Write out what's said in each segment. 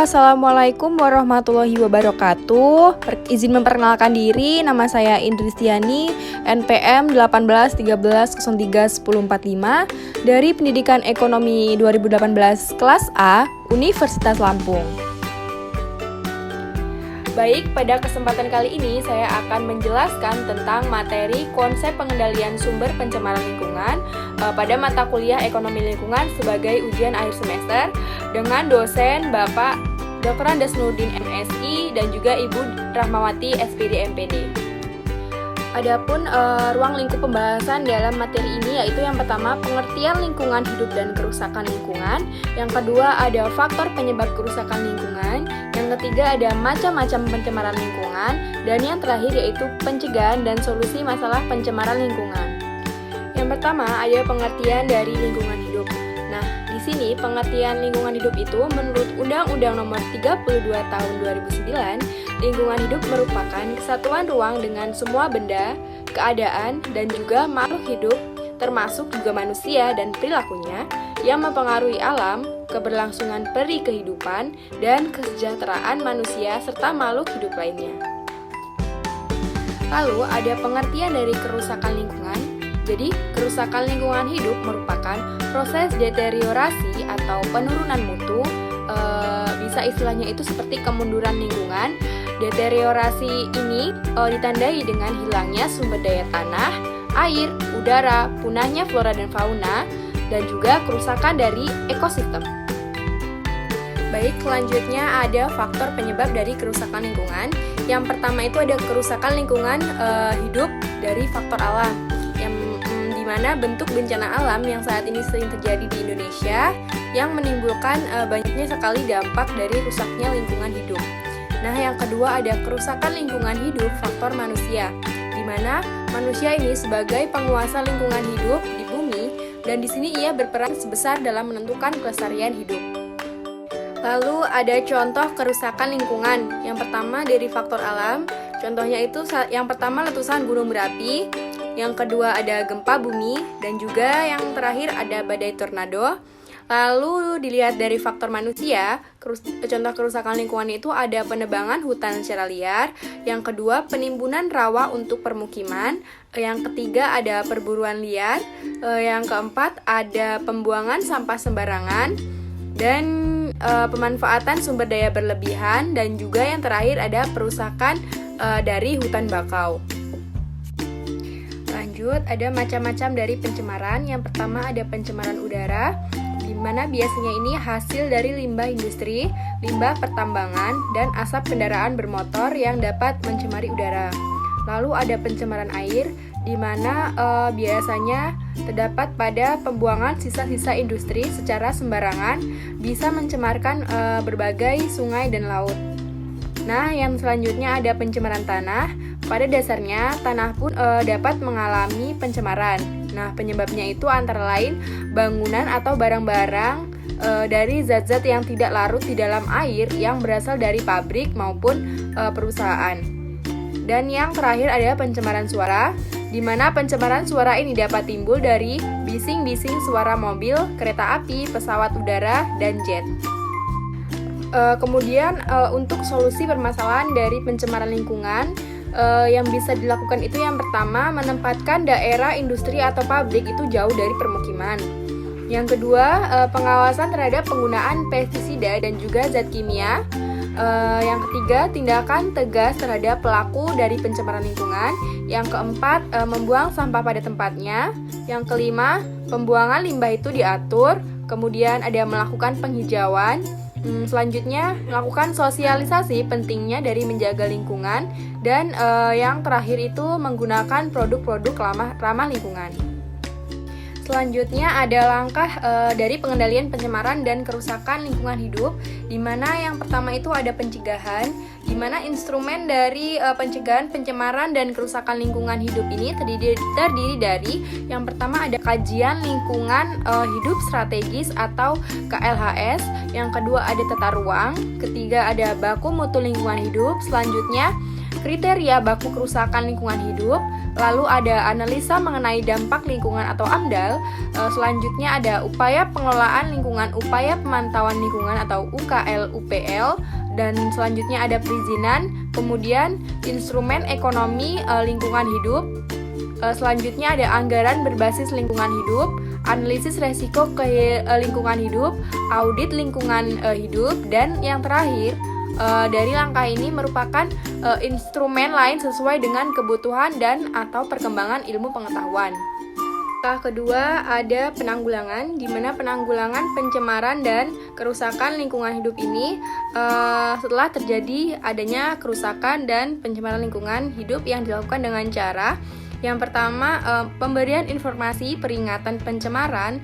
Assalamualaikum warahmatullahi wabarakatuh. Izin memperkenalkan diri, nama saya Indristiani, NPM 1813031045 dari Pendidikan Ekonomi 2018 kelas A, Universitas Lampung. Baik, pada kesempatan kali ini saya akan menjelaskan tentang materi konsep pengendalian sumber pencemaran lingkungan pada mata kuliah Ekonomi Lingkungan sebagai ujian akhir semester dengan dosen Bapak Dr. Andes Nurdin MSI dan juga Ibu Rahmawati SPD MPD. Adapun ruang lingkup pembahasan dalam materi ini yaitu yang pertama pengertian lingkungan hidup dan kerusakan lingkungan, yang kedua ada faktor penyebab kerusakan lingkungan, yang ketiga ada macam-macam pencemaran lingkungan, dan yang terakhir yaitu pencegahan dan solusi masalah pencemaran lingkungan. Yang pertama ada pengertian dari lingkungan hidup. Nah, di sini pengertian lingkungan hidup itu menurut Undang-Undang Nomor 32 Tahun 2009, lingkungan hidup merupakan kesatuan ruang dengan semua benda, keadaan, dan juga makhluk hidup, termasuk juga manusia dan perilakunya, yang mempengaruhi alam, keberlangsungan peri kehidupan, dan kesejahteraan manusia serta makhluk hidup lainnya. Lalu ada pengertian dari kerusakan lingkungan. Jadi, kerusakan lingkungan hidup merupakan proses deteriorasi atau penurunan mutu, bisa istilahnya itu seperti kemunduran lingkungan. Deteriorasi ini ditandai dengan hilangnya sumber daya tanah, air, udara, punahnya flora dan fauna, dan juga kerusakan dari ekosistem. Baik, selanjutnya ada faktor penyebab dari kerusakan lingkungan. Yang pertama itu ada kerusakan lingkungan hidup dari faktor alam, yang dimana bentuk bencana alam yang saat ini sering terjadi di Indonesia yang menimbulkan banyaknya sekali dampak dari rusaknya lingkungan hidup. Nah, yang kedua ada kerusakan lingkungan hidup faktor manusia, di mana manusia ini sebagai penguasa lingkungan hidup di bumi dan di sini ia berperan sebesar dalam menentukan kelestarian hidup. Lalu ada contoh kerusakan lingkungan. Yang pertama dari faktor alam, contohnya itu yang pertama letusan gunung berapi, yang kedua ada gempa bumi, dan juga yang terakhir ada badai tornado. Lalu dilihat dari faktor manusia, contoh kerusakan lingkungan itu ada penebangan hutan secara liar, yang kedua penimbunan rawa untuk permukiman, yang ketiga ada perburuan liar, yang keempat ada pembuangan sampah sembarangan, dan pemanfaatan sumber daya berlebihan, dan juga yang terakhir ada perusakan dari hutan bakau. Lanjut, ada macam-macam dari pencemaran. Yang pertama ada pencemaran udara, di mana biasanya ini hasil dari limbah industri, limbah pertambangan, dan asap kendaraan bermotor yang dapat mencemari udara. Lalu ada pencemaran air, di mana biasanya terdapat pada pembuangan sisa-sisa industri secara sembarangan, bisa mencemarkan berbagai sungai dan laut. Nah, yang selanjutnya ada pencemaran tanah. Pada dasarnya, tanah pun dapat mengalami pencemaran. Nah, penyebabnya itu antara lain bangunan atau barang-barang dari zat-zat yang tidak larut di dalam air yang berasal dari pabrik maupun perusahaan. Dan yang terakhir ada pencemaran suara, di mana pencemaran suara ini dapat timbul dari bising-bising suara mobil, kereta api, pesawat udara, dan jet. Kemudian untuk solusi permasalahan dari pencemaran lingkungan yang bisa dilakukan itu yang pertama menempatkan daerah industri atau pabrik itu jauh dari permukiman. Yang kedua pengawasan terhadap penggunaan pestisida dan juga zat kimia. Yang ketiga tindakan tegas terhadap pelaku dari pencemaran lingkungan. Yang keempat membuang sampah pada tempatnya. Yang kelima pembuangan limbah itu diatur. Kemudian ada melakukan penghijauan. Selanjutnya, melakukan sosialisasi pentingnya dari menjaga lingkungan, dan yang terakhir itu menggunakan produk-produk ramah lingkungan. Selanjutnya ada langkah dari pengendalian pencemaran dan kerusakan lingkungan hidup, di mana yang pertama itu ada pencegahan, di di mana instrumen dari pencegahan pencemaran dan kerusakan lingkungan hidup ini terdiri dari yang pertama ada kajian lingkungan hidup strategis atau KLHS, yang kedua ada tata ruang, ketiga ada baku mutu lingkungan hidup, selanjutnya kriteria baku kerusakan lingkungan hidup, lalu ada analisa mengenai dampak lingkungan atau AMDAL, selanjutnya ada upaya pengelolaan lingkungan, upaya pemantauan lingkungan atau UKL-UPL, dan selanjutnya ada perizinan, kemudian instrumen ekonomi lingkungan hidup, selanjutnya ada anggaran berbasis lingkungan hidup, analisis resiko ke lingkungan hidup, audit lingkungan hidup, dan yang terakhir dari langkah ini merupakan instrumen lain sesuai dengan kebutuhan dan atau perkembangan ilmu pengetahuan. Langkah kedua ada penanggulangan, di mana penanggulangan pencemaran dan kerusakan lingkungan hidup ini setelah terjadi adanya kerusakan dan pencemaran lingkungan hidup yang dilakukan dengan cara yang pertama, pemberian informasi peringatan pencemaran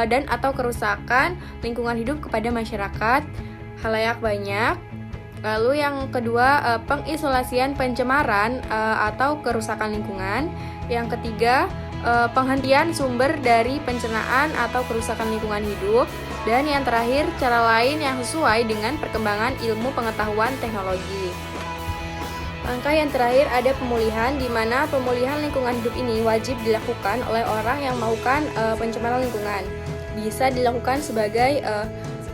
dan atau kerusakan lingkungan hidup kepada masyarakat khalayak banyak. Lalu yang kedua, pengisolasian pencemaran atau kerusakan lingkungan. Yang ketiga, penghentian sumber dari pencernaan atau kerusakan lingkungan hidup. Dan yang terakhir, cara lain yang sesuai dengan perkembangan ilmu pengetahuan teknologi. Langkah yang terakhir ada pemulihan, di mana pemulihan lingkungan hidup ini wajib dilakukan oleh orang yang melakukan pencemaran lingkungan. Bisa dilakukan sebagai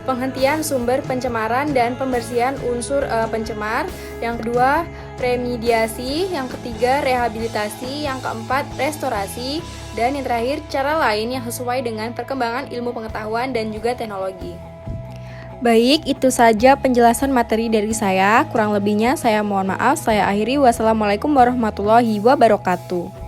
penghentian sumber pencemaran dan pembersihan unsur pencemar. Yang kedua, remediasi. Yang ketiga, rehabilitasi. Yang keempat, restorasi. Dan yang terakhir, cara lain yang sesuai dengan perkembangan ilmu pengetahuan dan juga teknologi. Baik, itu saja penjelasan materi dari saya. Kurang lebihnya saya mohon maaf. Saya akhiri. Wassalamualaikum warahmatullahi wabarakatuh.